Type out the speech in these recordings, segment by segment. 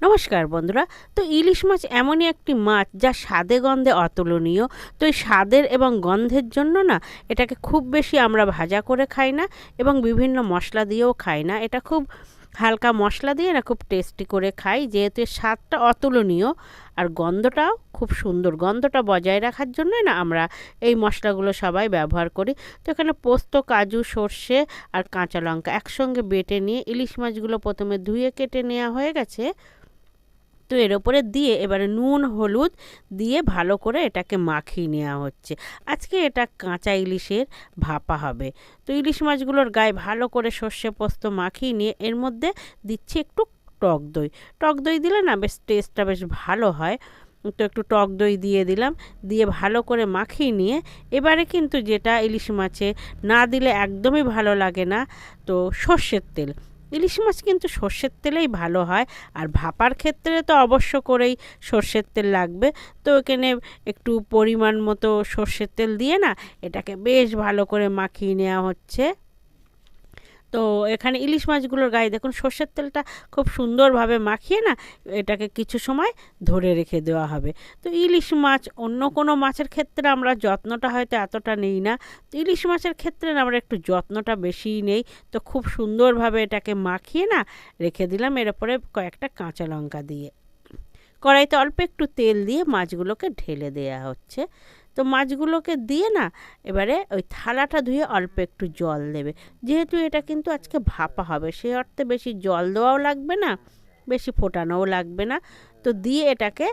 নমস্কার বন্ধুরা। তো ইলিশ মাছ এমনই একটি মাছ যা স্বাদে গন্ধে অতুলনীয়। তো এই স্বাদের এবং গন্ধের জন্য না এটাকে খুব বেশি আমরা ভাজা করে খাই না এবং বিভিন্ন মশলা দিয়েও খাই না। এটা খুব হালকা মশলা দিয়ে না খুব টেস্টি করে খাই, যেহেতু এর স্বাদটা অতুলনীয় আর গন্ধটাও খুব সুন্দর। গন্ধটা বজায় রাখার জন্যই না আমরা এই মশলাগুলো সবাই ব্যবহার করি। তো এখানে পোস্ত, কাজু, সর্ষে আর কাঁচা লঙ্কা একসঙ্গে বেটে নিয়ে ইলিশ মাছগুলো প্রথমে ধুয়ে কেটে নেওয়া হয়ে গেছে। তো এর ওপরে দিয়ে এবারে নুন হলুদ দিয়ে ভালো করে এটাকে মাখিয়ে নেওয়া হচ্ছে। আজকে এটা কাঁচা ইলিশের ভাপা হবে। তো ইলিশ মাছগুলোর গায়ে ভালো করে সর্ষে পোস্ত মাখিয়ে নিয়ে এর মধ্যে দিচ্ছি একটু টক দই। টক দই দিলে না বেশ টেস্টটা বেশ ভালো হয়। তো একটু টক দই দিয়ে দিলাম, দিয়ে ভালো করে মাখিয়ে নিয়ে এবারে কিন্তু যেটা ইলিশ মাছে না দিলে একদমই ভালো লাগে না, তো সর্ষের তেল। ইলিশ মাছ কিন্তু সর্ষের তেলেই ভালো হয়, আর ভাপার ক্ষেত্রে তো অবশ্য করেই সর্ষের তেল লাগবে। তো এখানে একটু পরিমাণ মতো সর্ষের তেল দিয়ে না এটাকে বেশ ভালো করে মাখিয়ে নেওয়া হচ্ছে। তো এখানে ইলিশ মাছগুলোর গায়ে দেখুন সর্ষের তেলটা খুব সুন্দরভাবে মাখিয়ে না এটাকে কিছু সময় ধরে রেখে দেওয়া হবে। তো ইলিশ মাছ অন্য কোনো মাছের ক্ষেত্রে আমরা যত্নটা হয়তো এতটা নেই না, তো ইলিশ মাছের ক্ষেত্রে না আমরা একটু যত্নটা বেশিই নেই। তো খুব সুন্দরভাবে এটাকে মাখিয়ে না রেখে দিলাম। এর উপরে কয়েকটা কাঁচা লঙ্কা দিয়ে কড়াইতে অল্প একটু তেল দিয়ে মাছগুলোকে ঢেলে দেওয়া হচ্ছে। তো মাছগুলোকে দিয়ে না এবারে ওই থালাটা ধুয়ে অল্প একটু জল দেবে, যেহেতু এটা কিন্তু আজকে ভাপা হবে সেই অর্থে বেশি জল দেওয়াও লাগবে না, বেশি ফোটানোও লাগবে না। তো দিয়ে এটাকে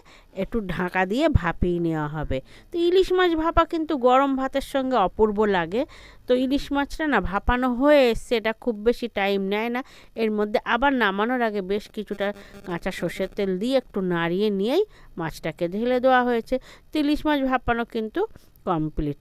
একটু ঢাকা দিয়ে ভাপিয়ে নেওয়া হবে। তো ইলিশ মাছ ভাপা কিন্তু গরম ভাতের সঙ্গে অপূর্ব লাগে। তো ইলিশ মাছটা না ভাপানো হয়ে এসছে, এটা খুব বেশি টাইম নেয় না। এর মধ্যে আবার নামানোর আগে বেশ কিছুটা কাঁচা সর্ষের তেল দিয়ে একটু নাড়িয়ে নিয়েই মাছটাকে ঢেলে দেওয়া হয়েছে। তো ইলিশ মাছ ভাপানো কিন্তু কমপ্লিট।